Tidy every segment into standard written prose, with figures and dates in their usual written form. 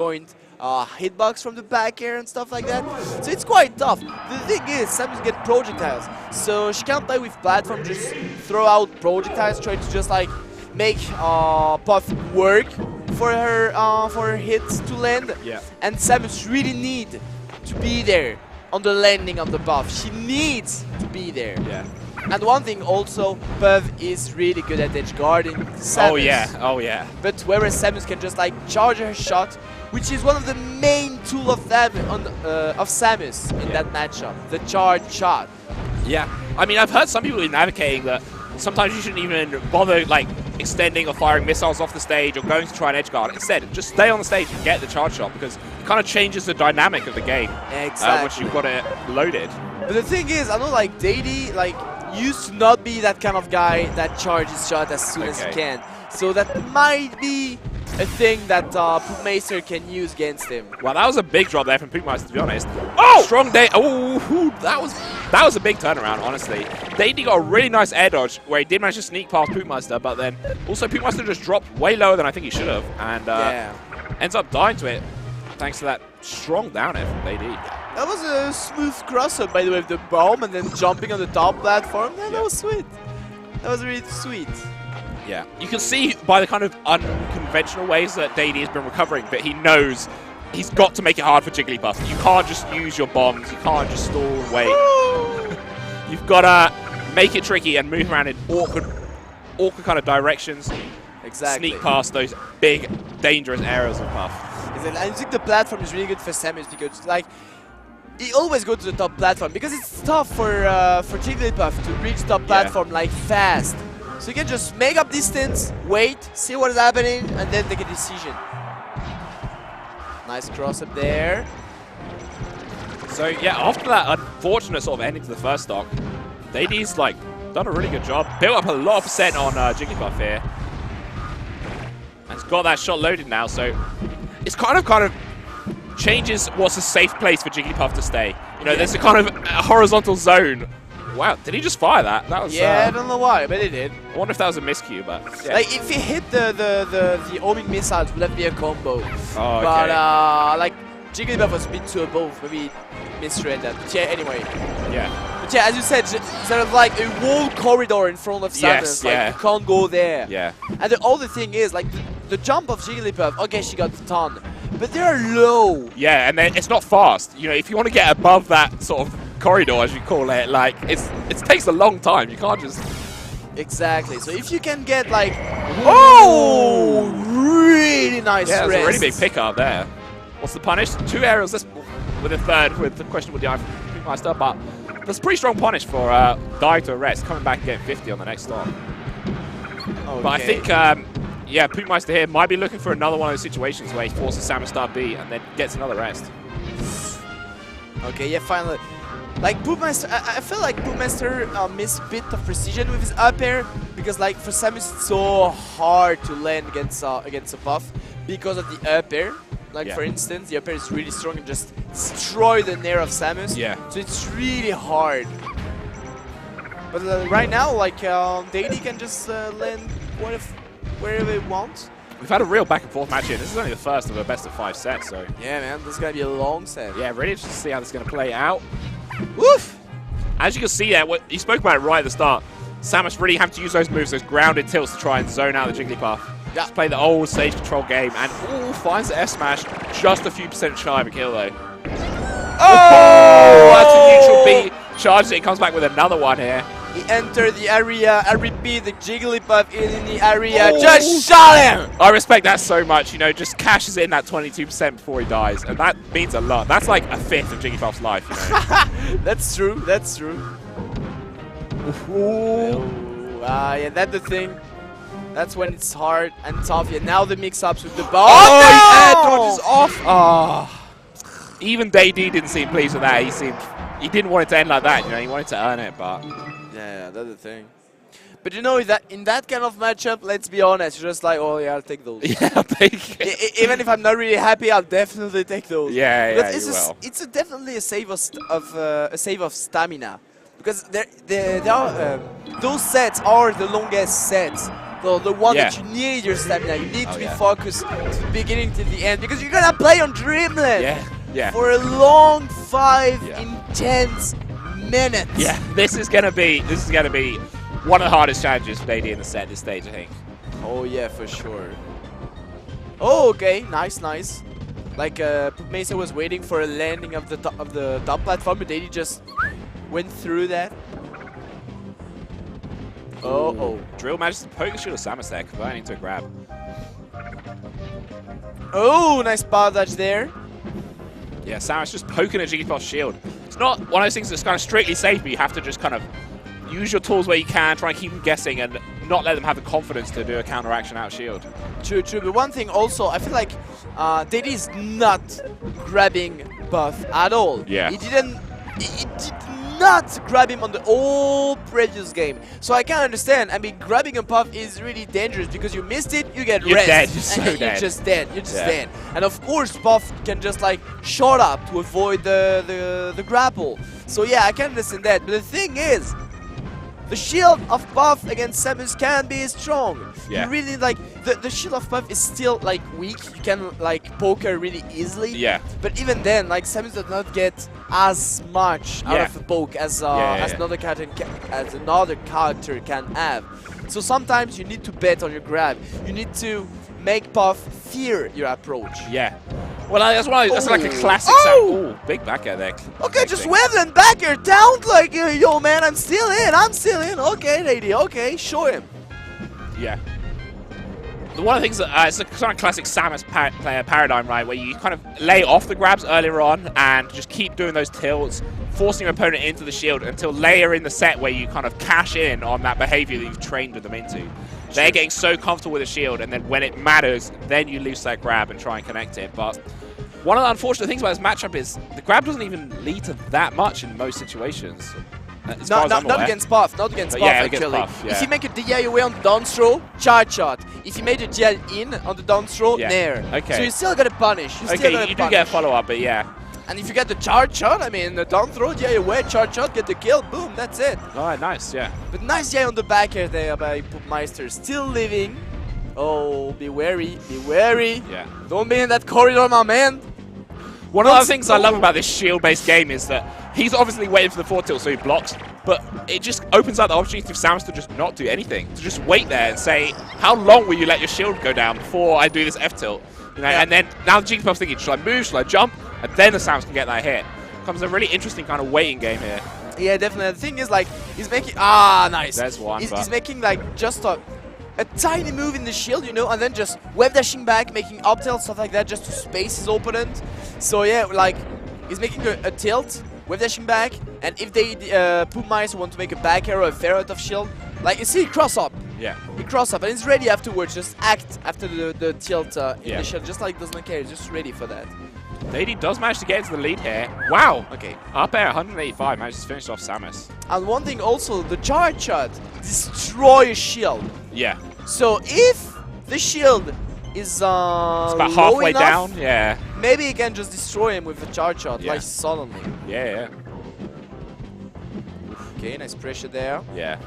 joint hitbox from the back air and stuff like that. So it's quite tough. The thing is, Samus get projectiles, so she can't play with platform, just throw out projectiles, try to just like make Puff work for her hits to land. Yeah. And Samus really need to be there on the landing of the Puff. She needs to be there. Yeah. And one thing also, Puff is really good at edge guarding Samus. Oh yeah, oh yeah. But whereas Samus can just like charge her shot, which is one of the main tools of Samus in that matchup, the charge shot. Yeah, I mean, I've heard some people advocating that sometimes you shouldn't even bother like extending or firing missiles off the stage or going to try and edge guard. Instead, just stay on the stage and get the charge shot, because it kind of changes the dynamic of the game once you've got it loaded. But the thing is, I know like Daydee used to not be that kind of guy that charges shot as soon as he can. So that might be a thing that Poppmaister can use against him. Well, that was a big drop there from Poppmaister, to be honest. Oh! Strong day. Oh, that was a big turnaround, honestly. Daydee got a really nice air dodge where he did manage to sneak past Poppmaister, but then also Poppmaister just dropped way lower than I think he should have, and ends up dying to it thanks to that strong down air from Daydee. That was a smooth cross-up, by the way, with the bomb and then jumping on the top platform. Yeah, that was sweet. That was really sweet. Yeah, you can see by the kind of unconventional ways that Daydee has been recovering that he knows he's got to make it hard for Jigglypuff. You can't just use your bombs, you can't just stall and wait. You've got to make it tricky and move around in awkward kind of directions. Exactly. Sneak past those big, dangerous areas of Puff. I think the platform is really good for Samus because, like, he always go to the top platform because it's tough for Jigglypuff to reach top platform like fast. So you can just make up distance, wait, see what is happening, and then take a decision. Nice cross up there. So yeah, after that unfortunate sort of ending to the first stock, Daydee's like done a really good job. Built up a lot of percent on Jigglypuff here. And it's got that shot loaded now, so it's kind of changes what's a safe place for Jigglypuff to stay. You know, there's a kind of horizontal zone. Wow, did he just fire that? That was I don't know why, but he did. I wonder if that was a miscue, but yeah. Like if he hit the homing missiles, it would have been a combo. Oh, okay. But like Jigglypuff was a bit too above, maybe misread that. But yeah, anyway. Yeah. But yeah, as you said, sort of like a whole corridor in front of Samus. Like you can't go there. Yeah. And the other thing is, like the jump of Jigglypuff, okay, she got the ton, but they're low. Yeah, and then it's not fast. You know, if you want to get above that sort of corridor, as you call it, like it takes a long time. You can't just exactly. So if you can get like really nice yeah, rest. that's a really big pickup there. What's the punish? 2 aerials this with a third with the questionable DI from Poppmaister, but that's a pretty strong punish for dying to a rest, coming back and getting 50 on the next stop. Okay. But I think yeah, Poppmaister here might be looking for another one of those situations where he forces Samus start B and then gets another rest. Okay, yeah, finally. Like Poppmaister, I feel like Poppmaister missed a bit of precision with his up air because, like, for Samus it's so hard to land against a Puff because of the up air. Like for instance, the up air is really strong and just destroy the nair of Samus. Yeah. So it's really hard. But right now, like Daydee can just land wherever he wants. We've had a real back and forth match here. This is only the first of a best of 5 sets, so yeah, man, this is gonna be a long set. Yeah, really interested to see how this is gonna play out. Woof! As you can see there, what you spoke about it right at the start, Samus really having to use those moves, those grounded tilts to try and zone out the Jigglypuff. Yeah. Just play the old stage control game, and finds the F smash, just a few percent shy of a kill though. Oh! That's a neutral B, charges it, comes back with another one here. He entered the area, I repeat, the Jigglypuff is in the area, just shot him! I respect that so much, you know, just cashes in that 22% before he dies, and that means a lot. That's like a fifth of Jigglypuff's life, you know. That's true, that's true. Yeah, that's the thing. That's when it's hard and tough. Yeah, now the mix-ups with the ball. Oh, no! Dodges off! Even Daydee didn't seem pleased with that. He didn't want it to end like that, you know, he wanted to earn it, but yeah, that's the thing. But you know, that in that kind of matchup, let's be honest, you're just like, oh yeah, I'll take those. Yeah, I'll take it. Even if I'm not really happy, I'll definitely take those. Yeah, but you will. It's definitely a save of stamina, because there are those sets are the longest sets the one Yeah. that you need your stamina. You need to be yeah. focused to the beginning to the end because you're gonna play on Dreamland Yeah. for a long 5 Yeah. intense minutes. Yeah, this is gonna be one of the hardest challenges for Daydee in the set this stage, I think. Oh yeah, for sure. Oh, okay, nice. Like Poppmaister was waiting for a landing of the top platform, but Daydee just went through that. Oh. Drill manages to poke the shield of Samus there, converting into a grab. Oh, nice power dodge there. Yeah, Samus just poking a Jigglypuff's shield. It's not one of those things that's kind of strictly safe, but you have to just kind of use your tools where you can, try and keep them guessing, and not let them have the confidence to do a counteraction out of shield. True. But one thing also, I feel like Daydee is not grabbing Buff at all. Yeah. He did not grab him on the whole previous game. So I can understand. I mean, grabbing a Puff is really dangerous because you missed it, you get You're rest. dead. You're so dead. You're just dead. And of course, Puff can just like short up to avoid the grapple. So yeah, I can understand that. But the thing is, the shield of Puff against Samus can be strong. Yeah. You really like the shield of Puff is still like weak. You can like poke her really easily. Yeah. But even then, like Samus does not get as much out of a poke as another character can have. So sometimes you need to bet on your grab. You need to make Puff fear your approach. Yeah. Well, that's like a classic. Oh! Big back air there. Okay, just wave them back here down like, yo man, I'm still in. Okay, lady, okay, show him. Yeah. One of the things that it's a kind of classic Samus player paradigm, right, where you kind of lay off the grabs earlier on and just keep doing those tilts, forcing your opponent into the shield until later in the set where you kind of cash in on that behavior that you've trained them into. They're getting so comfortable with the shield, and then when it matters, then you lose that grab and try and connect it. But one of the unfortunate things about this matchup is the grab doesn't even lead to that much in most situations. Not against Puff, actually. Against Puff, yeah. If you make a DI away on the down throw, charge shot. If you made a DI in on the down throw, nair. Okay. So you still gotta punish. You do get a follow-up, but yeah. And if you get the charge shot, I mean, the down throw, DI away, charge shot, get the kill, boom, that's it. Alright, nice, yeah. But nice DI on the back here there by Poppmaister. Still living. Oh, be wary, be wary. Yeah. Don't be in that corridor, my man. One of the things I love about this shield-based game is that he's obviously waiting for the forward tilt so he blocks, but it just opens up the opportunity for Samus to just not do anything, to just wait there and say, how long will you let your shield go down before I do this F-tilt? You know, and then now the Jigglypuff's thinking, should I move, should I jump? And then the Samus can get that hit. Comes a really interesting kind of waiting game here. Yeah, definitely. The thing is, like, he's making... Ah, nice. There's one, He's making, like, just a tiny move in the shield, you know, and then just web dashing back, making up tilt, stuff like that, just to space his opponent. So, yeah, like, he's making a tilt, web dashing back, and if they, Poppmaister want to make a back arrow, a fair out of shield, like, you see, cross up. Yeah. He cross up, and he's ready afterwards, just act after the tilt in the shield, just like doesn't care, he's just ready for that. Daydee does manage to get into the lead here. Wow. Okay. Up air, 185, manages to finish off Samus. And one thing also, the charge shot destroy a shield. Yeah. So if the shield is It's about halfway down, yeah. maybe you can just destroy him with a charge shot, like suddenly. Yeah. Okay, nice pressure there. Yeah.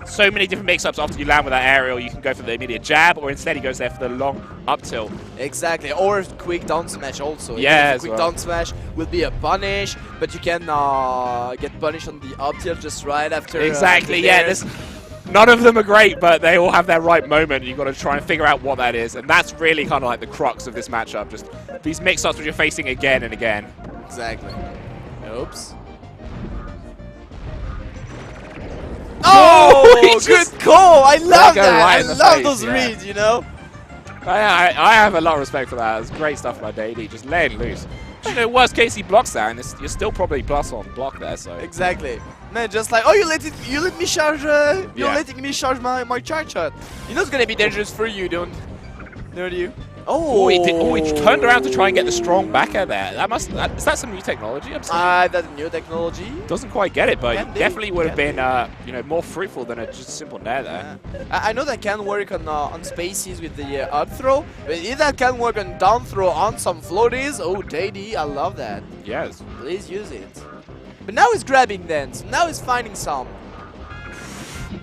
So many different mix-ups after you land with that aerial. You can go for the immediate jab, or instead he goes there for the long up tilt. Exactly, or a quick down smash also. Yeah, quick down smash will be a punish, but you can get punished on the up tilt just right after. Exactly, none of them are great, but they all have their right moment. You've got to try and figure out what that is, and that's really kind of like the crux of this matchup. Just these mix-ups which you're facing again and again. Exactly. Oops. Oh, good call! I love that. I love those reads, you know. I have a lot of respect for that. It's great stuff by Daydee, just laying loose. You know, worst case he blocks that, and you're still probably plus on block there. So exactly, man. Just like, oh, you let me charge. You're letting me charge my charge shot. You know it's gonna be dangerous for you, don't you? Oh, he turned around to try and get the strong back air there. Is that some new technology? That's new technology. Doesn't quite get it, but definitely would have been more fruitful than just a simple nair there. Yeah. I know that can work on spaces with the up throw, but if that can work on down throw on some floaties, oh, Daydee, I love that. Yes. Please use it. But now he's grabbing then, so now he's finding some.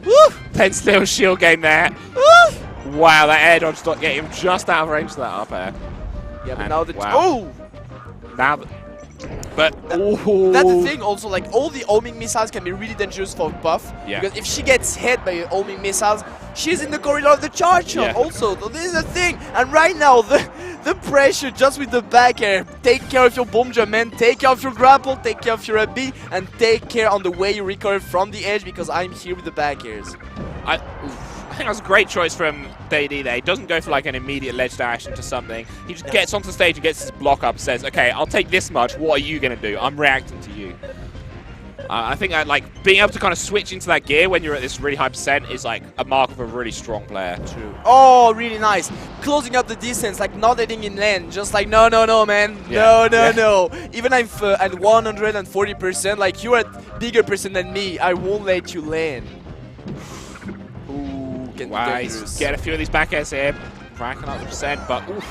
Woo! Then still shield game there. Wow, that air dodge dot get him just out of range to that up air. Yeah, but And now the wow. Now, but that's the thing. Also, like all the homing missiles can be really dangerous for Puff. Yeah. Because if she gets hit by homing missiles, she's in the corridor of the charge shot. Yeah. Also, so this is the thing. And right now, the pressure just with the back air. Take care of your bomb jump, man. Take care of your grapple. Take care of your B, and take care on the way you recover from the edge. Because I'm here with the back airs. I think that's a great choice from Daydee there. He doesn't go for like an immediate ledge dash into something. He just gets onto stage and gets his block up, says, okay, I'll take this much. What are you going to do? I'm reacting to you. I think that like being able to kind of switch into that gear when you're at this really high percent is like a mark of a really strong player. True. Oh, really nice. Closing up the distance, like not letting in land. Just like, no, man. Yeah. No. Even if at 140%, like you're at bigger percent than me, I won't let you land. Wow, he's getting a few of these back airs here, racking up the percent, but oof.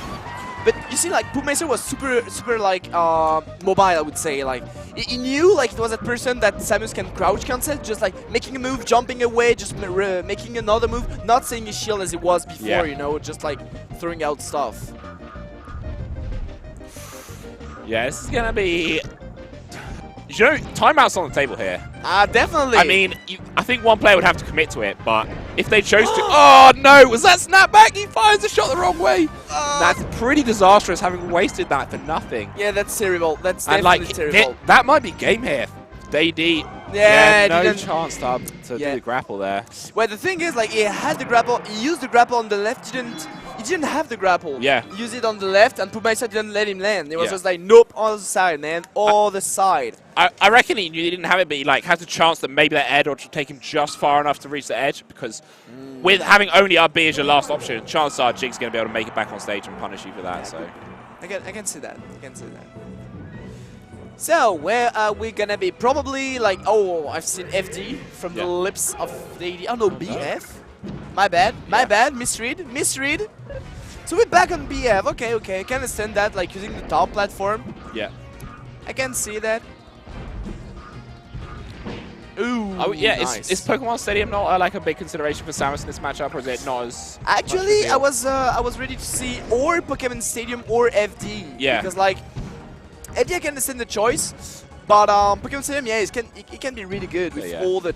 But you see, like Poppmaister was super like mobile, I would say. Like he knew like it was that person that Samus can crouch cancel, just like making a move, jumping away, just making another move, not saying his shield as it was before, you know, just like throwing out stuff. Yeah, this is gonna be. You know, timeout's on the table here. Definitely. I mean, I think one player would have to commit to it, but if they chose to... Oh, no! Was that snapback? He fires the shot the wrong way! That's pretty disastrous, having wasted that for nothing. Yeah, that's terrible. That's and definitely terrible. That might be game here. Daydee. Yeah, no chance to do the grapple there. Well, the thing is, like, he had the grapple. He used the grapple on the left. He didn't have the grapple. Yeah. He used it on the left, and Poppmaister didn't let him land. It was just like, nope, on the side, man. On the side. I reckon he knew he didn't have it, but he like has a chance that maybe that air dodge would take him just far enough to reach the edge, because with having only RB as your last option, chances are Jig's going to be able to make it back on stage and punish you for that. So I can see that. I can see that. So, where are we gonna be? Probably like, oh, I've seen FD from the lips of Daydee. Oh no, BF. My bad, misread. So we're back on BF. Okay, I can understand that, like using the top platform. Yeah. I can see that. Ooh, oh, yeah, nice. is Pokemon Stadium not like a big consideration for Samus in this matchup, or is it not as? Actually, I was ready to see or Pokemon Stadium or FD. Yeah. Because like FD, I can understand the choice, but Pokemon Stadium, yeah, it can be really good with all the.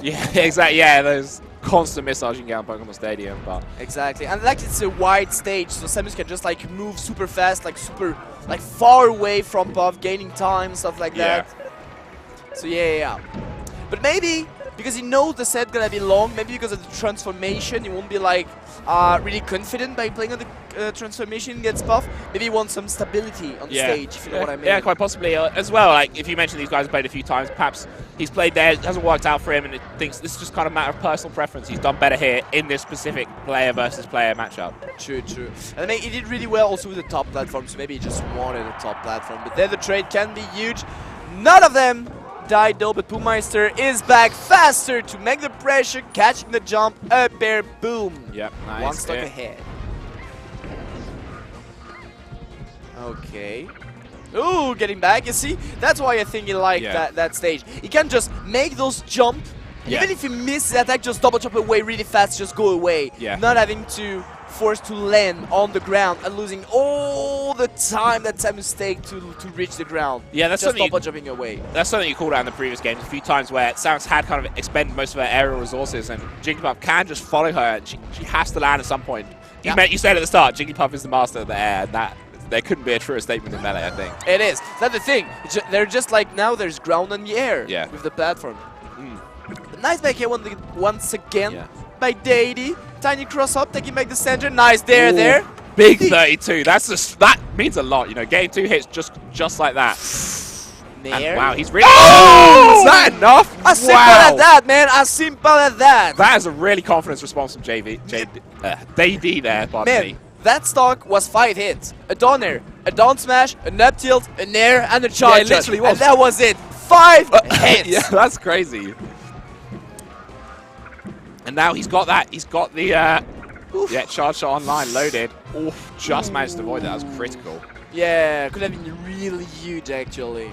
Yeah, exactly. Yeah, those constant missiles you can get on Pokemon Stadium, but exactly, and like it's a wide stage, so Samus can just like move super fast, like far away from Puff, gaining time, stuff like that. So yeah. But maybe because he knows the set gonna be long, maybe because of the transformation, he won't be like really confident by playing on the transformation against Puff. Maybe he wants some stability on the stage, if you know what I mean. Yeah, quite possibly as well. Like if you mentioned these guys have played a few times, perhaps he's played there, it hasn't worked out for him, and it thinks this is just kind of a matter of personal preference. He's done better here in this specific player versus player matchup. True. And I mean, he did really well also with the top platform, so maybe he just wanted a top platform. But then the trade can be huge. None of them died though, but Poppmaister is back faster to make the pressure, catching the jump, up air, boom. Yep, nice. One stock ahead. Okay. Ooh, getting back, you see? That's why I think he liked that stage. He can just make those jump. Even if he misses the attack, just double jump away really fast, just go away. Not having to force to land on the ground and losing all the time that Samus takes to reach the ground. Yeah, that's just something double jumping away. That's something you called out in the previous games a few times, where Samus had kind of expended most of her aerial resources, and Jigglypuff can just follow her, and she has to land at some point. You said at the start, Jigglypuff is the master of the air, and that there couldn't be a truer statement than that, I think. It is. That's the thing. They're just like now there's ground on the air with the platform. But nice back here once again by Daydee. Tiny cross up, taking back the center. Nice there. Big 32. That means a lot, you know, getting 2 hits just like that. And wow, he's really. Oh! Is that enough? As simple as that, man. As simple as that. That is a really confidence response from Daydee there, pardon me. That stock was 5 hits. A down air, a down smash, an up tilt, an air, and a charge. Yeah, it literally was. And that was it. 5 hits. Yeah, that's crazy. And now he's got that. He's got the charge shot online loaded. Oof, just managed to avoid that. That was critical. Yeah, could have been really huge actually.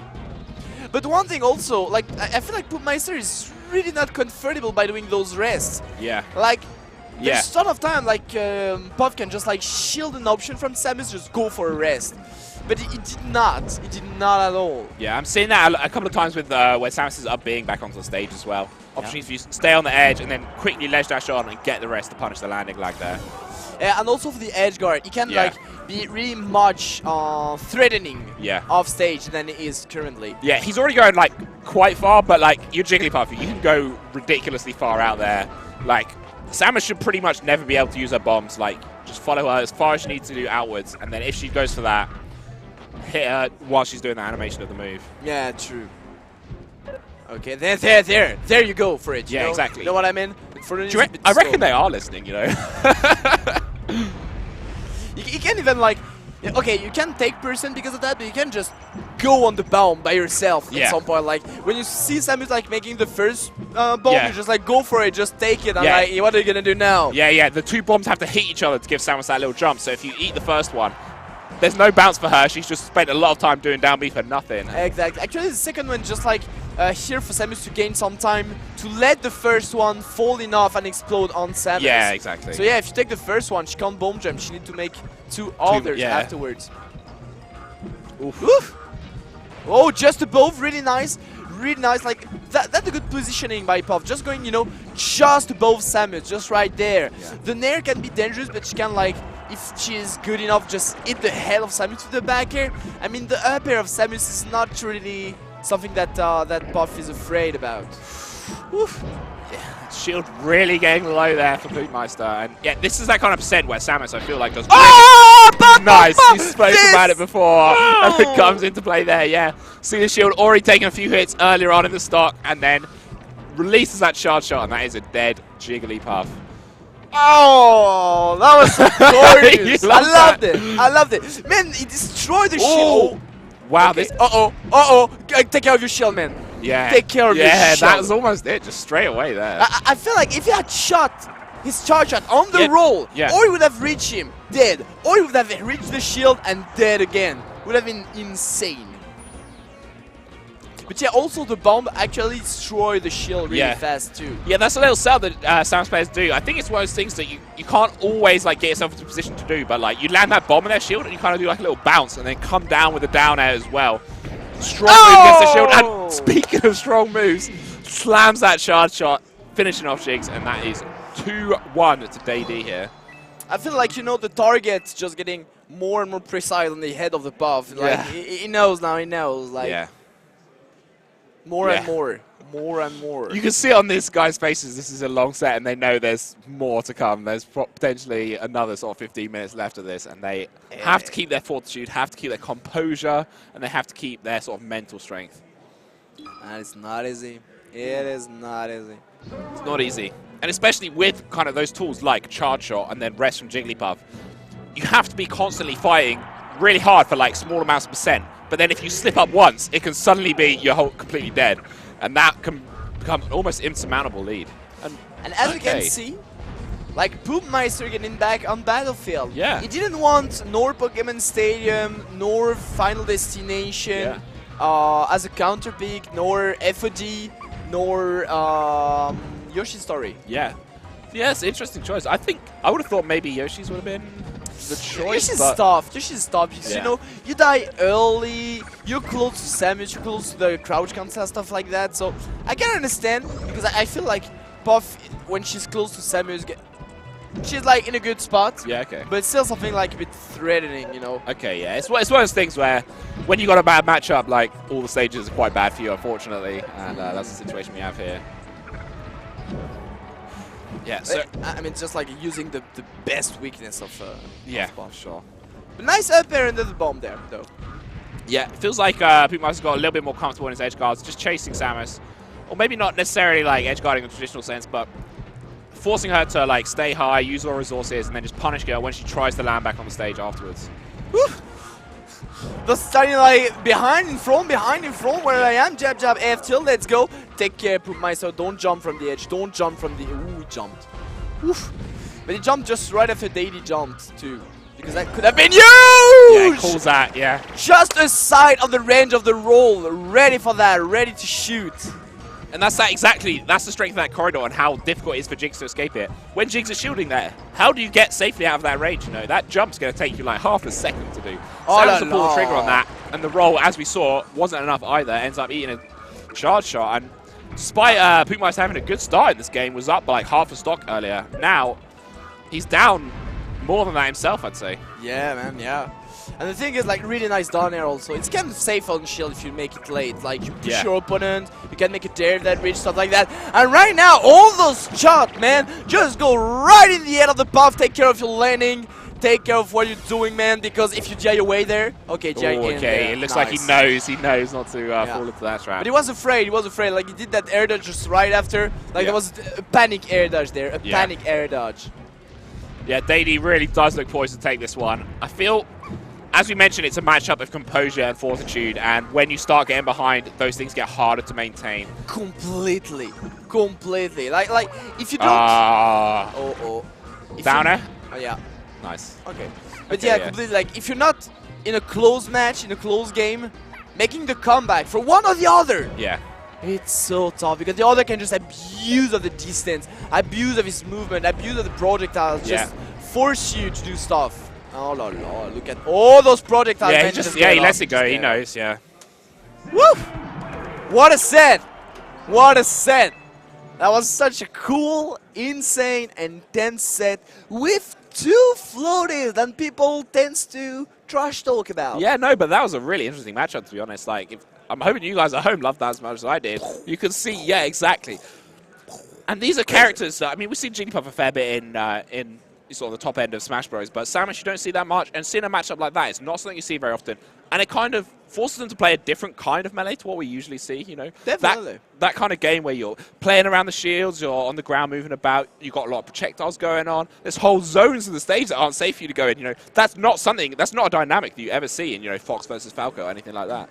But one thing also, like I feel like Poppmaister is really not comfortable by doing those rests. Yeah. Like, Yeah. there's a ton of time, like, Puff can just, like, shield an option from Samus, just go for a rest. But he did not. He did not at all. Yeah, I'm seeing that a couple of times with where Samus is up being back onto the stage as well. Opportunities for you to stay on the edge and then quickly ledge dash on and get the rest to punish the landing like there. Yeah, and also for the edge guard, he can like be really much threatening off stage than he is currently. Yeah, he's already going like quite far, but like you're Jigglypuff, you can go ridiculously far out there. Like Samus should pretty much never be able to use her bombs. Like just follow her as far as she needs to do outwards, and then if she goes for that, hit her while she's doing the animation of the move. Yeah, true. Okay, there you go for it. Yeah, exactly. You know what I mean? I reckon they are listening, you know. You can't even like, okay, you can take person because of that, but you can just go on the bomb by yourself at some point. Like when you see Samus like making the first bomb, you just like go for it, just take it. And like, what are you gonna do now? Yeah. The two bombs have to hit each other to give Samus that little jump. So if you eat the first one, there's no bounce for her. She's just spent a lot of time doing down B for nothing. Exactly. Actually, the second one just like here for Samus to gain some time to let the first one fall enough and explode on Samus. Yeah, exactly. So yeah, if you take the first one, she can't bomb jump. She needs to make two others afterwards. Oof. Oof. Oh, just above, really nice. Really nice, like that's a good positioning by Puff. Just going, you know, just above Samus, just right there. Yeah. The Nair can be dangerous, but she can like, if she is good enough, just hit the head of Samus with the back air. I mean, the up air of Samus is not really something that that Puff is afraid about. Oof. Yeah, shield really getting low there for Poppmaister, and yeah, this is that kind of percent where Samus, I feel like, does nice. You spoke about it before, and it comes into play there. Yeah, see the shield already taking a few hits earlier on in the stock, and then releases that charge shot, and that is a dead Jigglypuff. Oh, that was so gorgeous! I loved it. I loved it. Man, he destroyed the shield. Wow, Okay. this. Take care of your shield, man. Yeah. Take care of your shield. Yeah, that was almost it, just straight away there. I feel like if he had shot his charge shot on the roll, or he would have reached him, dead, or he would have reached the shield and dead again. Would have been insane. But yeah, also the bomb actually destroyed the shield really fast too. Yeah, that's a little sell that Samus players do. I think it's one of those things that you can't always like get yourself into a position to do, but like you land that bomb in their shield and you kind of do like a little bounce and then come down with a down air as well. Strong move against the shield, and speaking of strong moves, slams that charge shot, finishing off Jigs, and that is 2-1 to Daydee here. I feel like, you know, the target's just getting more and more precise on the head of the Puff. Like, he knows now, he knows. Like, more and more. More and more. You can see on this guy's faces this is a long set and they know there's more to come. There's potentially another sort of 15 minutes left of this, and they have to keep their fortitude, have to keep their composure, and they have to keep their sort of mental strength. And it's not easy. It is not easy. It's not easy. And especially with kind of those tools like charge shot and then rest from Jigglypuff, you have to be constantly fighting really hard for like small amounts of percent. But then if you slip up once, it can suddenly be you're completely dead. And that can become an almost insurmountable lead. And as you can see, like Poppmaister getting back on Battlefield. Yeah. He didn't want nor Pokemon Stadium, nor Final Destination as a counter pick, nor FOD, nor Yoshi's Story. Yeah. Yeah, it's an interesting choice. I think I would have thought maybe Yoshi's would have been the choice. Yoshi's tough. You know, you die early, you're close to Samus, you're close to the crouch cancel, stuff like that. So I can understand, because I feel like Puff, when she's close to Samus, she's like in a good spot. Yeah, okay. But it's still something like a bit threatening, you know. Okay, yeah. It's one of those things where when you got a bad matchup, like all the stages are quite bad for you, unfortunately, and that's the situation we have here. Yeah, so I mean, just like using the best weakness of Puff. Sure. But nice up air into the bomb there, though. Yeah, it feels like Poppmaister's got a little bit more comfortable in his edge guards, just chasing Samus, or maybe not necessarily like edge guarding in the traditional sense, but forcing her to like stay high, use all resources, and then just punish her when she tries to land back on the stage afterwards. Woo! Just starting like behind, in front, where I am. Jab, jab, F tilt, let's go. Take care, Poppmaister. Don't jump from the edge. Don't jump from the... Ooh, he jumped. Oof. But he jumped just right after Daydee jumped, too. Because that could have been huge! Yeah, calls that, yeah. Just aside of the range of the roll. Ready for that, ready to shoot. And that's that's the strength of that corridor and how difficult it is for Jigs to escape it. When Jigs is shielding there, how do you get safely out of that range? You know, that jump's going to take you like half a second to do. Samus will pull the trigger on that, and the roll, as we saw, wasn't enough either. Ends up eating a charge shot, and despite Poppmaister having a good start in this game, was up by like half a stock earlier. Now, he's down more than that himself, I'd say. Yeah, man, yeah. And the thing is, like, really nice down air also. It's kind of safe on shield if you make it late. Like, you push your opponent, you can make a dare that reach, stuff like that. And right now, all those shots, man, just go right in the head of the buff. Take care of your landing. Take care of what you're doing, man, because if you GI your way there, okay, GI in there. It looks like he knows not to fall into that trap. But he was afraid, like he did that air dodge just right after, like there was a panic air dodge there, panic air dodge. Yeah, Daydee really does look poised to take this one. I feel, as we mentioned, it's a matchup of composure and fortitude, and when you start getting behind, those things get harder to maintain. Completely. Like if you don't... Downer? Oh, yeah. Nice. Okay. But yeah, completely. Like, if you're not in a close match, in a close game, making the comeback for one or the other. Yeah. It's so tough because the other can just abuse of the distance, abuse of his movement, abuse of the projectiles, just force you to do stuff. Oh la la, look at all those projectiles. Yeah, he lets it go, he knows, yeah. Woo! What a set! What a set! That was such a cool, insane, and tense set with 2 floaties that people tends to trash talk about. Yeah, no, but that was a really interesting matchup, to be honest. Like, I'm hoping you guys at home loved that as much as I did. You can see, yeah, exactly. And these are characters that, I mean, we've seen Jigglypuff a fair bit in sort of the top end of Smash Bros. But Samus, you don't see that much. And seeing a matchup like that, it's not something you see very often. And it kind of forces them to play a different kind of melee to what we usually see, you know. Definitely. That kind of game where you're playing around the shields, you're on the ground moving about, you've got a lot of projectiles going on. There's whole zones of the stage that aren't safe for you to go in, you know. That's not a dynamic that you ever see in, you know, Fox versus Falco or anything like that.